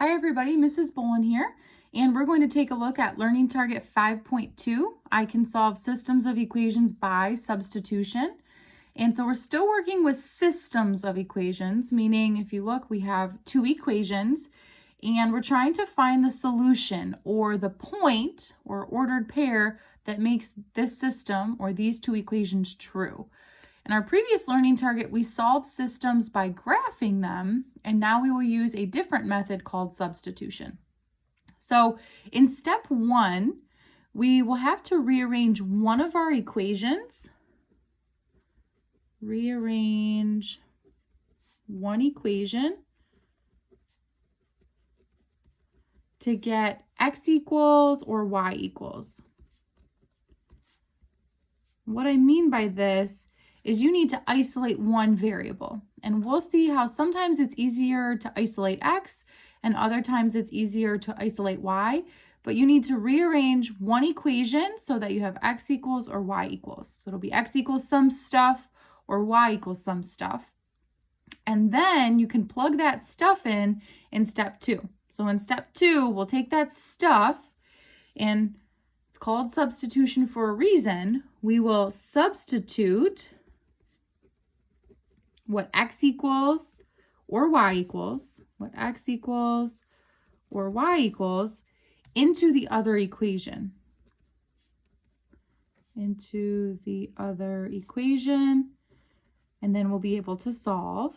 Hi everybody, Mrs. Bolin here, and we're going to take a look at Learning Target 5.2. I can solve systems of equations by substitution. And so we're still working with systems of equations, meaning if you look, we have two equations, and we're trying to find the solution or the point or ordered pair that makes this system or these two equations true. In our previous learning target, we solved systems by graphing them, and now we will use a different method called substitution. So in step one, we will have to rearrange one of our equations. Rearrange one equation to get x equals or y equals. What I mean by this is you need to isolate one variable. And we'll see how sometimes it's easier to isolate x and other times it's easier to isolate y. But you need to rearrange one equation so that you have x equals or y equals. So it'll be x equals some stuff or y equals some stuff. And then you can plug that stuff in step two. So in step two, we'll take that stuff, and it's called substitution for a reason. We will substitute what x equals or y equals, into the other equation. And then we'll be able to solve.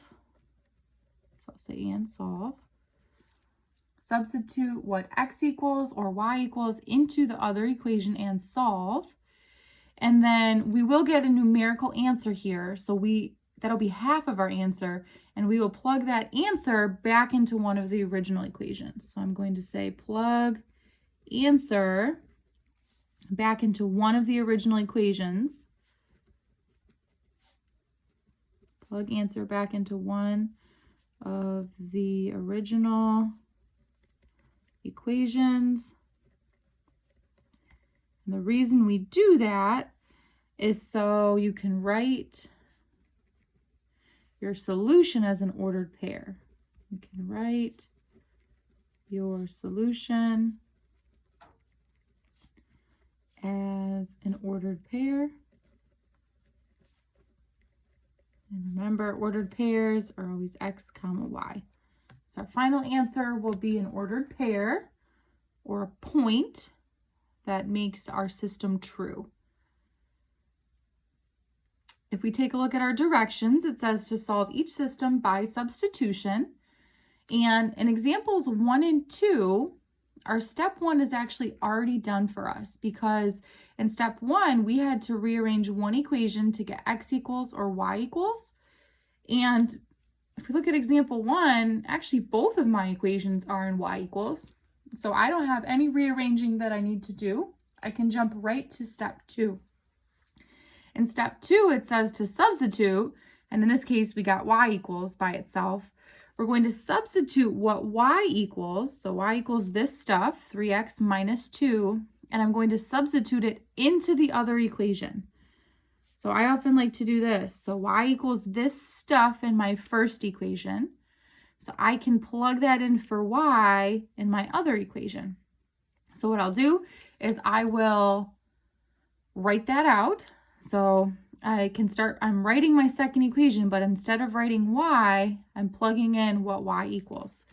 So I'll say and solve. Substitute what x equals or y equals into the other equation and solve. And then we will get a numerical answer here. So that'll be half of our answer, and we will plug that answer back into one of the original equations. So I'm going to say plug answer back into one of the original equations. Plug answer back into one of the original equations. And the reason we do that is so you can write your solution as an ordered pair. You can write your solution as an ordered pair. And remember, ordered pairs are always x comma y. So our final answer will be an ordered pair or a point that makes our system true. If we take a look at our directions, it says to solve each system by substitution. And in examples 1 and 2, our step 1 is actually already done for us, because in step 1, we had to rearrange one equation to get x equals or y equals. And if we look at example 1, actually both of my equations are in y equals. So I don't have any rearranging that I need to do. I can jump right to step 2. In step 2, it says to substitute, and in this case, we got y equals by itself. We're going to substitute what y equals, so y equals this stuff, 3x minus 2, and I'm going to substitute it into the other equation. So I often like to do this. So y equals this stuff in my first equation. So I can plug that in for y in my other equation. So what I'll do is I will write that out. So I'm writing my second equation, but instead of writing y, I'm plugging in what y equals.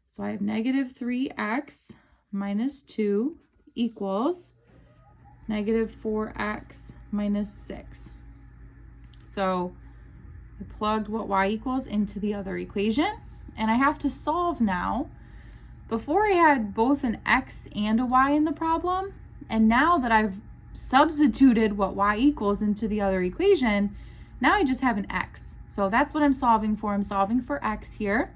So I have negative 3x minus 2 equals negative 4x minus 6. So I plugged what y equals into the other equation, and I have to solve now. Before I had both an x and a y in the problem, and now that I've substituted what y equals into the other equation, now I just have an x. So that's what I'm solving for. I'm solving for x here.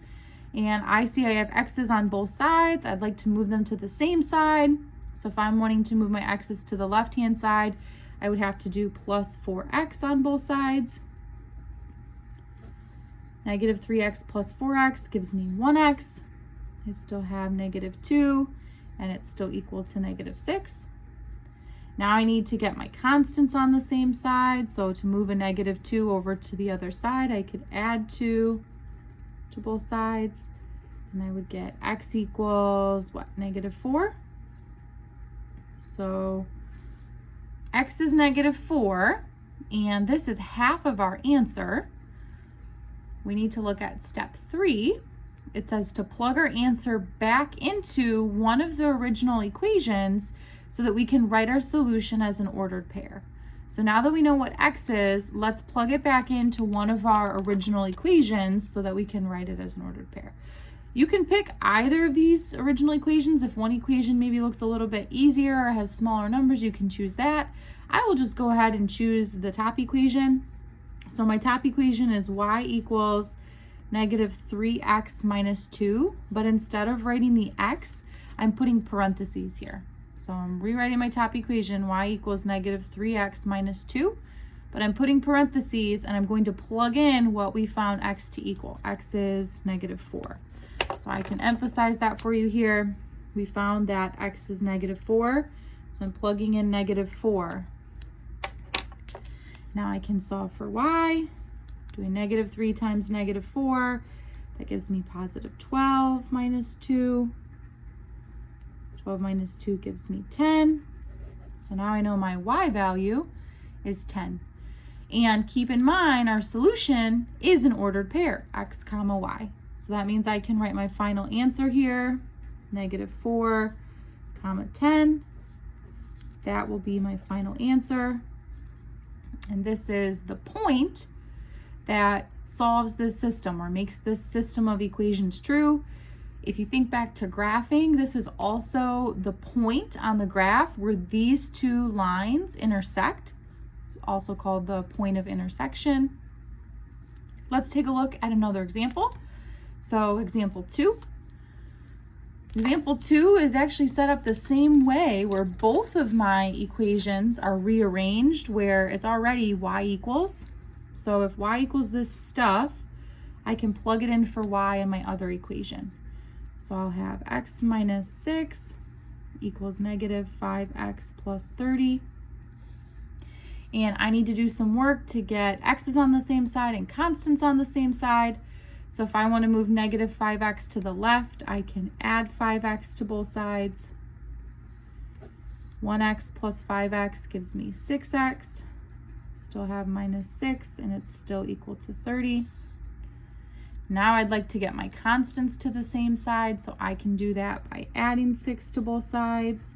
And I see I have x's on both sides. I'd like to move them to the same side. So if I'm wanting to move my x's to the left-hand side, I would have to do plus 4x on both sides. Negative 3x plus 4x gives me 1x. I still have negative 2, and it's still equal to negative 6. Now I need to get my constants on the same side. So to move a negative 2 over to the other side, I could add 2 to both sides. And I would get x equals what? -4. So x is -4, and this is half of our answer. We need to look at step 3. It says to plug our answer back into one of the original equations so that we can write our solution as an ordered pair. So now that we know what x is, let's plug it back into one of our original equations so that we can write it as an ordered pair. You can pick either of these original equations. If one equation maybe looks a little bit easier or has smaller numbers, you can choose that. I will just go ahead and choose the top equation. So my top equation is y equals -3x minus 2, but instead of writing the x, I'm putting parentheses here. So I'm rewriting my top equation, y equals -3x minus 2, but I'm putting parentheses and I'm going to plug in what we found x to equal. X is -4. So I can emphasize that for you here. We found that x is -4, so I'm plugging in -4. Now I can solve for y. Doing -3 times -4, that gives me positive 12 minus 2. 12 minus 2 gives me 10. So now I know my y value is 10. And keep in mind, our solution is an ordered pair, x comma y. So that means I can write my final answer here, -4 comma 10. That will be my final answer. And this is the point that solves this system or makes this system of equations true. If you think back to graphing, this is also the point on the graph where these two lines intersect. It's also called the point of intersection. Let's take a look at another example. So example 2. Example 2 is actually set up the same way where both of my equations are rearranged where it's already y equals. So if y equals this stuff, I can plug it in for y in my other equation. So I'll have x minus 6 equals -5x plus 30. And I need to do some work to get x's on the same side and constants on the same side. So if I want to move -5x to the left, I can add 5x to both sides. 1x plus 5x gives me 6x. Still have -6, and it's still equal to 30. Now I'd like to get my constants to the same side, so I can do that by adding 6 to both sides.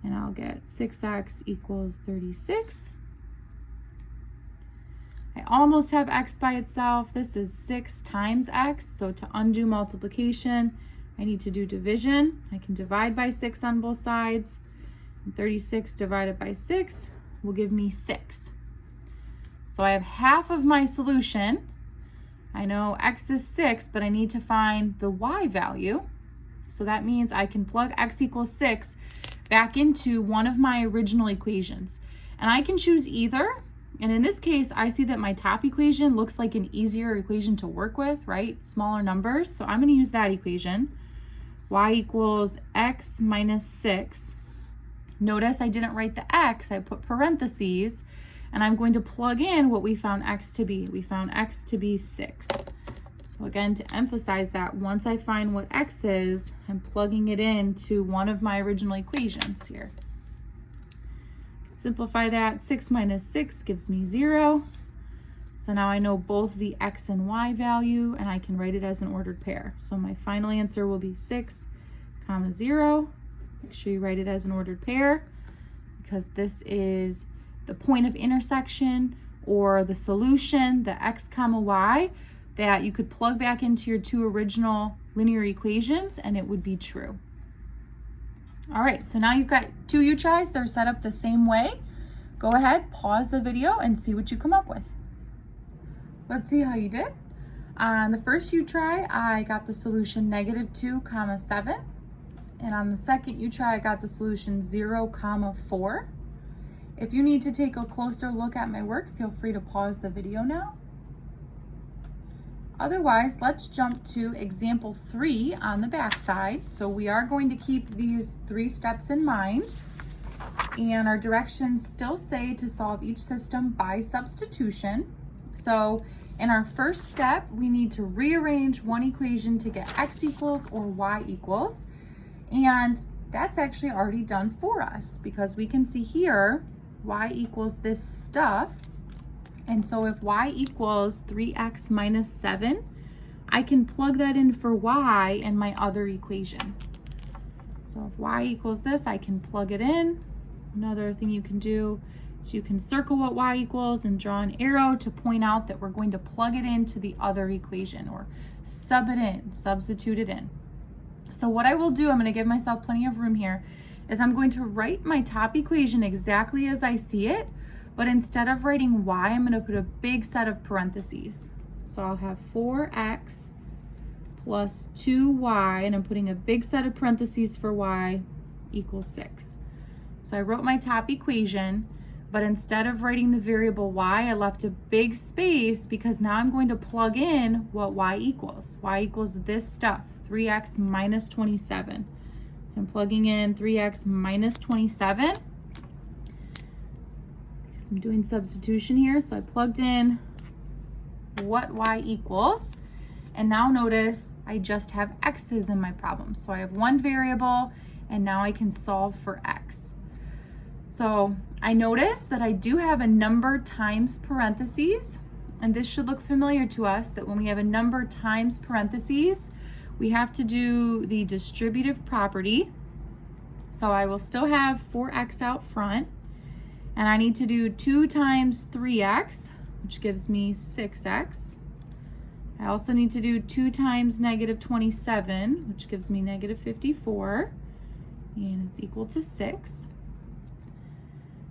And I'll get 6x equals 36. I almost have x by itself. This is 6 times x, so to undo multiplication, I need to do division. I can divide by 6 on both sides. And 36 divided by 6 will give me 6. So I have half of my solution. I know x is 6, but I need to find the y value. So that means I can plug x equals 6 back into one of my original equations. And I can choose either. And in this case, I see that my top equation looks like an easier equation to work with, right? Smaller numbers. So I'm going to use that equation. Y equals x minus 6. Notice I didn't write the x, I put parentheses. And I'm going to plug in what we found x to be. We found x to be 6. So again, to emphasize that, once I find what x is, I'm plugging it into one of my original equations here. Simplify that, 6 minus 6 gives me 0. So now I know both the x and y value, and I can write it as an ordered pair. So my final answer will be 6, 0. Make sure you write it as an ordered pair, because this is the point of intersection or the solution, the x comma y, that you could plug back into your two original linear equations and it would be true. All right, so now you've got 2 U-tries. They're set up the same way. Go ahead, pause the video and see what you come up with. Let's see how you did. On the first U-try, I got the solution -2, 7. And on the second U-try, I got the solution 0, 4. If you need to take a closer look at my work, feel free to pause the video now. Otherwise, let's jump to example 3 on the back side. So we are going to keep these 3 steps in mind, and our directions still say to solve each system by substitution. So in our first step, we need to rearrange one equation to get x equals or y equals. And that's actually already done for us because we can see here y equals this stuff. And so if y equals 3x minus 7, I can plug that in for y in my other equation. So if y equals this, I can plug it in. Another thing you can do is you can circle what y equals and draw an arrow to point out that we're going to plug it into the other equation or sub it in, substitute it in. So what I will do, I'm going to give myself plenty of room here, is I'm going to write my top equation exactly as I see it, but instead of writing y, I'm going to put a big set of parentheses. So I'll have 4x plus 2y, and I'm putting a big set of parentheses for y equals 6. So I wrote my top equation, but instead of writing the variable y, I left a big space because now I'm going to plug in what y equals. Y equals this stuff, 3x minus 27. So I'm plugging in 3x minus 27. Because I'm doing substitution here, so I plugged in what y equals. And now notice I just have x's in my problem. So I have one variable, and now I can solve for x. So I notice that I do have a number times parentheses, and this should look familiar to us, that when we have a number times parentheses, we have to do the distributive property. So I will still have 4x out front, and I need to do 2 times 3x, which gives me 6x. I also need to do 2 times negative 27, which gives me negative 54, and it's equal to 6.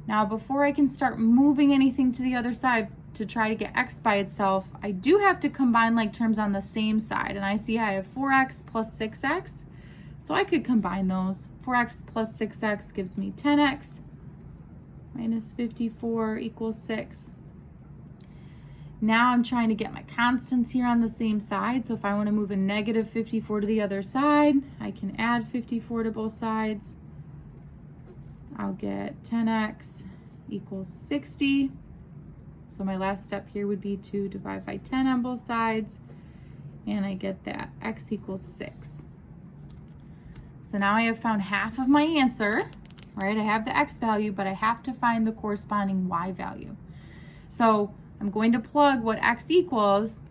Now, before I can start moving anything to the other side to try to get x by itself, I do have to combine like terms on the same side, and I see I have 4x plus 6x, so I could combine those. 4x plus 6x gives me 10x minus 54 equals 6. Now I'm trying to get my constants here on the same side. So if I want to move a negative 54 to the other side, I can add 54 to both sides. I'll get 10x equals 60. So my last step here would be to divide by 10 on both sides. And I get that x equals 6. So now I have found half of my answer, right? I have the x value, but I have to find the corresponding y value. So I'm going to plug what x equals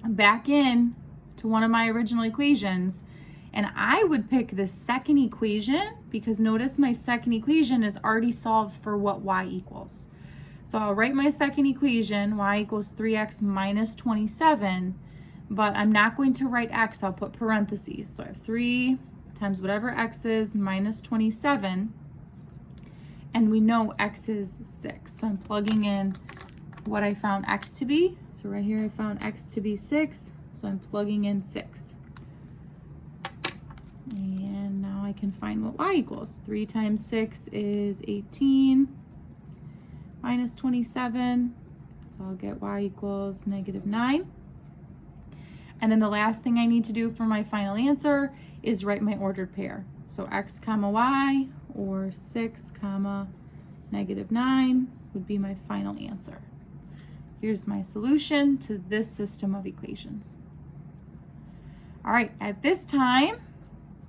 back in to one of my original equations, and I would pick the second equation because notice my second equation is already solved for what y equals. So I'll write my second equation, y equals 3x minus 27, but I'm not going to write x, I'll put parentheses. So I have 3 times whatever x is minus 27, and we know x is 6. So I'm plugging in what I found x to be. So right here I found x to be 6, so I'm plugging in 6. And now I can find what y equals. 3 times 6 is 18 minus 27, so I'll get y equals negative 9. And then the last thing I need to do for my final answer is write my ordered pair. So x comma y, or 6 comma negative 9 would be my final answer. Here's my solution to this system of equations. All right, at this time,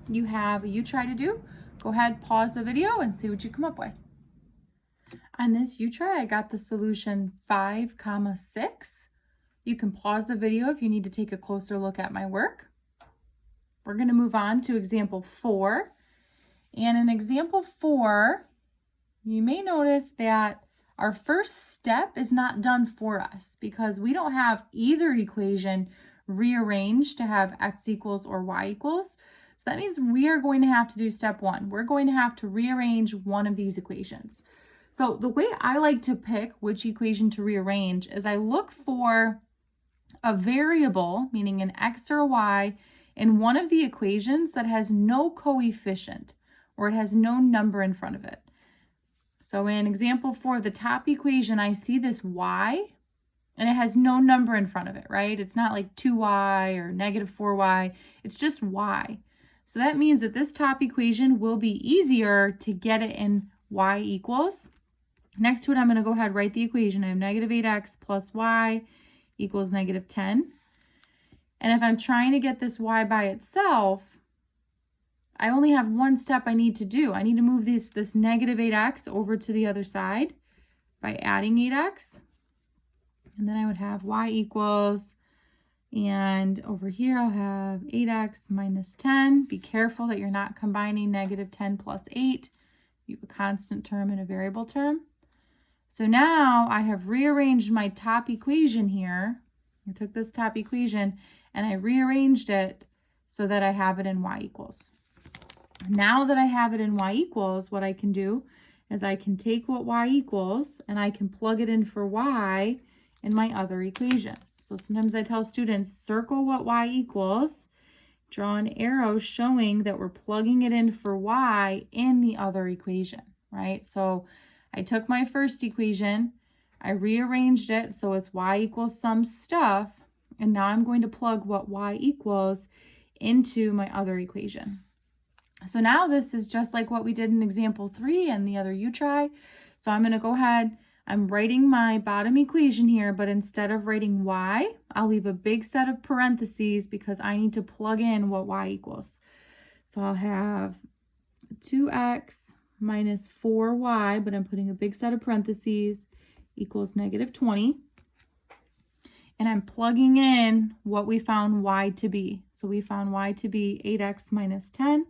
you have a U-try to do. Go ahead, pause the video and see what you come up with. On this U-try, I got the solution 5 comma 6. You can pause the video if you need to take a closer look at my work. We're going to move on to example 4. And in example 4, you may notice that our first step is not done for us because we don't have either equation rearranged to have x equals or y equals. So that means we are going to have to do step 1. We're going to have to rearrange one of these equations. So the way I like to pick which equation to rearrange is I look for a variable, meaning an x or a y, in one of the equations that has no coefficient or it has no number in front of it. So in example 4, the top equation, I see this y, and it has no number in front of it, right? It's not like 2y or negative 4y. It's just y. So that means that this top equation will be easier to get it in y equals. Next to it, I'm going to go ahead and write the equation. I have negative 8x plus y equals negative 10. And if I'm trying to get this y by itself, I only have one step I need to do. I need to move this negative 8x over to the other side by adding 8x. And then I would have y equals, and over here I'll have 8x minus 10. Be careful that you're not combining negative 10 plus 8. You have a constant term and a variable term. So now I have rearranged my top equation here. I took this top equation and I rearranged it so that I have it in y equals. Now that I have it in y equals, what I can do is I can take what y equals and I can plug it in for y in my other equation. So sometimes I tell students, circle what y equals, draw an arrow showing that we're plugging it in for y in the other equation, right? So I took my first equation, I rearranged it so it's y equals some stuff, and now I'm going to plug what y equals into my other equation. So now this is just like what we did in example 3 and the other you try. So I'm going to go ahead, I'm writing my bottom equation here, but instead of writing y, I'll leave a big set of parentheses because I need to plug in what y equals. So I'll have 2x minus 4y, but I'm putting a big set of parentheses, equals negative 20. And I'm plugging in what we found y to be. So we found y to be 8x minus 10.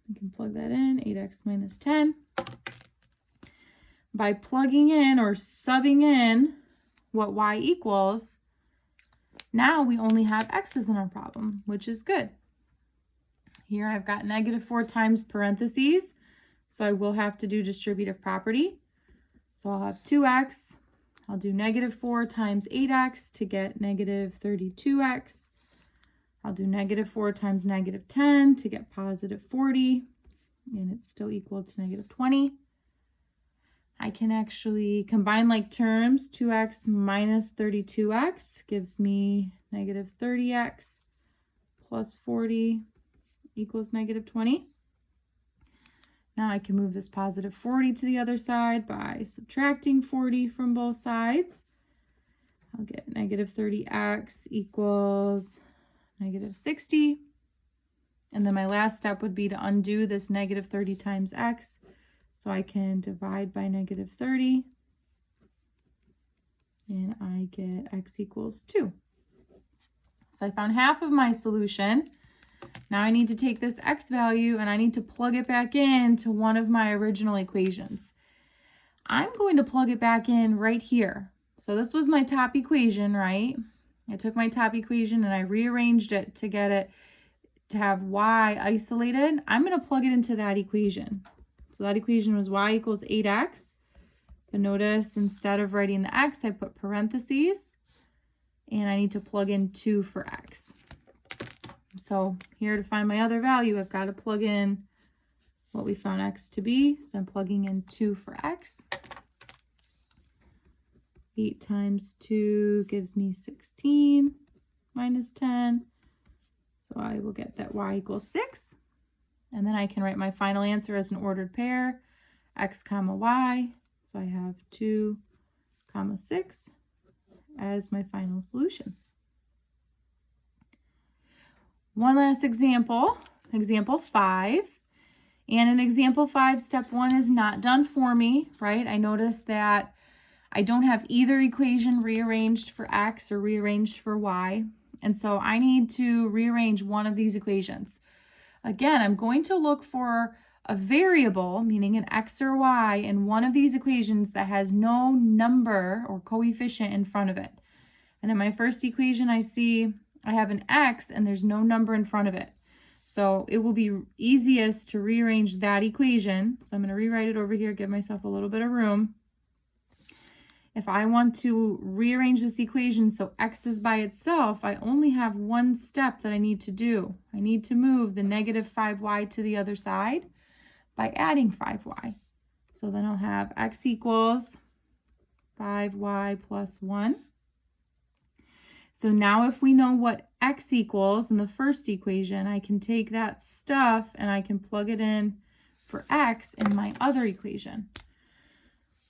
We can plug that in, 8x minus 10. By plugging in or subbing in what y equals, now we only have x's in our problem, which is good. Here I've got negative 4 times parentheses, so I will have to do distributive property. So I'll have 2x. I'll do negative 4 times 8x to get negative 32x. I'll do negative 4 times negative 10 to get positive 40, and it's still equal to negative 20. I can actually combine like terms. 2x minus 32x gives me negative 30x plus 40 equals negative 20. Now I can move this positive 40 to the other side by subtracting 40 from both sides. I'll get negative 30x equals negative 60. And then my last step would be to undo this negative 30 times x. So I can divide by negative 30. And I get x equals 2. So I found half of my solution. Now I need to take this x value and I need to plug it back into one of my original equations. I'm going to plug it back in right here. So this was my top equation, right? I took my top equation and I rearranged it to get it to have y isolated. I'm going to plug it into that equation. So that equation was y equals 8x. But notice instead of writing the x, I put parentheses. And I need to plug in 2 for x. So here to find my other value, I've got to plug in what we found x to be. So I'm plugging in 2 for x. 8 times 2 gives me 16 minus 10. So I will get that y equals 6. And then I can write my final answer as an ordered pair, x comma y. So I have 2 comma 6 as my final solution. One last example, example 5. And in example 5, step 1 is not done for me, right? I noticed that I don't have either equation rearranged for x or rearranged for y. And so I need to rearrange one of these equations. Again, I'm going to look for a variable, meaning an x or y, in one of these equations that has no number or coefficient in front of it. And in my first equation, I see I have an x and there's no number in front of it. So it will be easiest to rearrange that equation. So I'm going to rewrite it over here, give myself a little bit of room. If I want to rearrange this equation so x is by itself, I only have one step that I need to do. I need to move the negative 5y to the other side by adding 5y. So then I'll have x equals 5y plus 1. So now if we know what x equals in the first equation, I can take that stuff and I can plug it in for x in my other equation.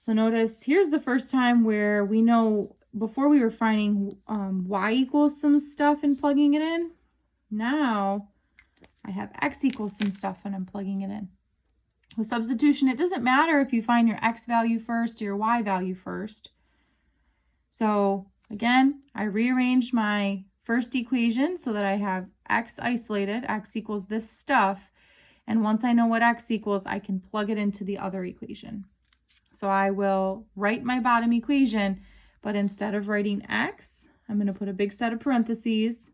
So notice here's the first time where we know before we were finding y equals some stuff and plugging it in. Now I have x equals some stuff and I'm plugging it in. With substitution, it doesn't matter if you find your x value first or your y value first. So again, I rearranged my first equation so that I have x isolated, x equals this stuff. And once I know what x equals, I can plug it into the other equation. So I will write my bottom equation, but instead of writing x, I'm going to put a big set of parentheses.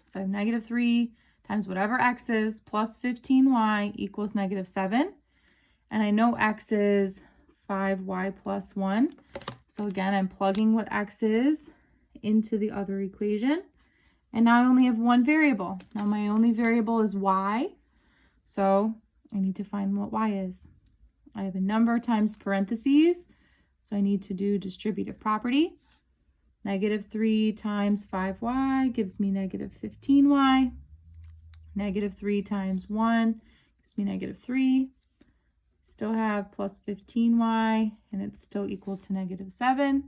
So I have negative 3 times whatever x is plus 15y equals negative 7. And I know x is 5y plus 1. So again, I'm plugging what x is into the other equation. And now I only have one variable. Now my only variable is y. So I need to find what y is. I have a number times parentheses. So I need to do distributive property. Negative 3 times 5y gives me negative 15y. Negative 3 times 1 gives me negative 3. Still have plus 15y, and it's still equal to negative 7.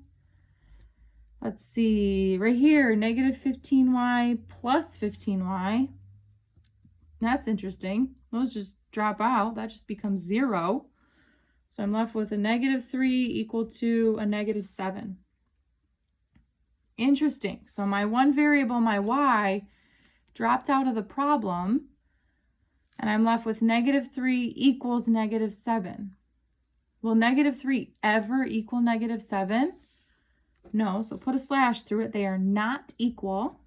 Let's see, right here, negative 15y plus 15y. That's interesting. Those just drop out. That just becomes 0. So I'm left with a negative 3 equal to a negative 7. Interesting. So my one variable, my y, dropped out of the problem, and I'm left with negative 3 equals negative 7. Will negative 3 ever equal negative 7? No, so put a slash through it. They are not equal.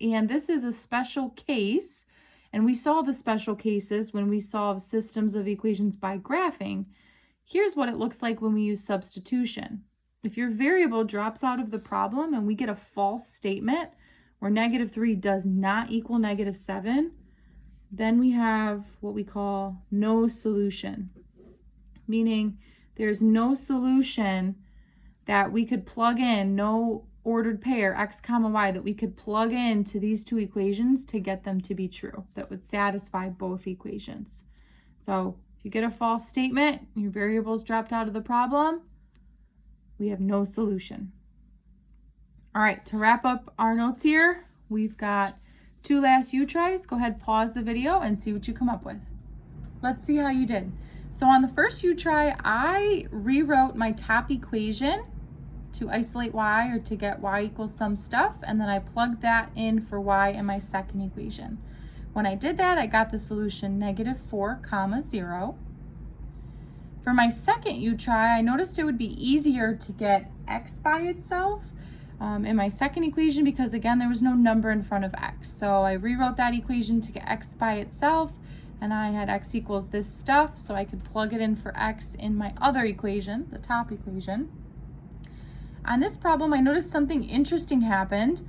And this is a special case, and we saw the special cases when we solve systems of equations by graphing. Here's what it looks like when we use substitution. If your variable drops out of the problem and we get a false statement where negative 3 does not equal negative 7, then we have what we call no solution, meaning there's no solution that we could plug in, no ordered pair, x comma y, that we could plug into these two equations to get them to be true, that would satisfy both equations. So if you get a false statement, your variable's dropped out of the problem, we have no solution. All right, to wrap up our notes here, we've got 2 last U-tries. Go ahead, pause the video and see what you come up with. Let's see how you did. So on the first U-try, I rewrote my top equation to isolate y, or to get y equals some stuff, and then I plugged that in for y in my second equation. When I did that, I got the solution negative 4 comma 0. For my second U-try, I noticed it would be easier to get x by itself in my second equation because, again, there was no number in front of x. So I rewrote that equation to get x by itself, and I had x equals this stuff, so I could plug it in for x in my other equation, the top equation. On this problem, I noticed something interesting happened.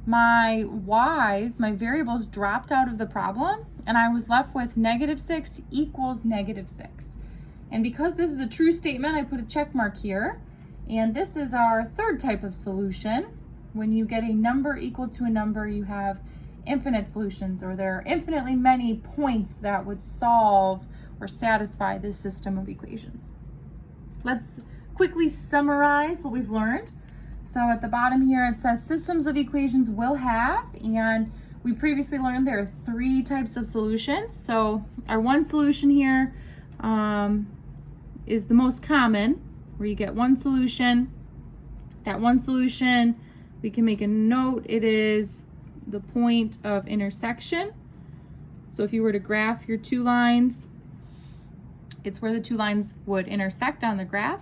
My y's, my variables, dropped out of the problem, and I was left with negative 6 equals negative 6. And because this is a true statement, I put a check mark here. And this is our third type of solution. When you get a number equal to a number, you have infinite solutions, or there are infinitely many points that would solve or satisfy this system of equations. Let's quickly summarize what we've learned. So at the bottom here, it says systems of equations will have, and we previously learned there are 3 types of solutions. So our one solution here is the most common, where you get one solution. That one solution, we can make a note, it is the point of intersection. So if you were to graph your 2 lines, it's where the 2 lines would intersect on the graph.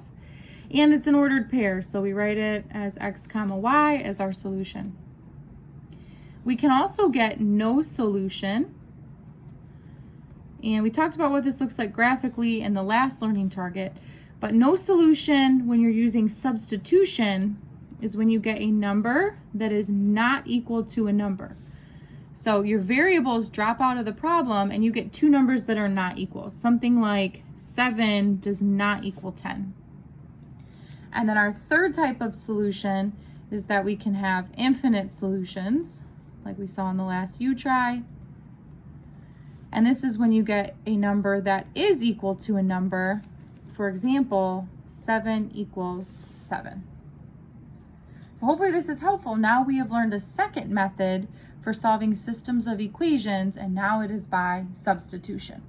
And it's an ordered pair, so we write it as x comma y as our solution. We can also get no solution. And we talked about what this looks like graphically in the last learning target. But no solution when you're using substitution is when you get a number that is not equal to a number. So your variables drop out of the problem and you get 2 numbers that are not equal. Something like 7 does not equal 10. And then our third type of solution is that we can have infinite solutions, like we saw in the last U-try. And this is when you get a number that is equal to a number. For example, 7 equals 7. So hopefully this is helpful. Now we have learned a second method for solving systems of equations, and now it is by substitution.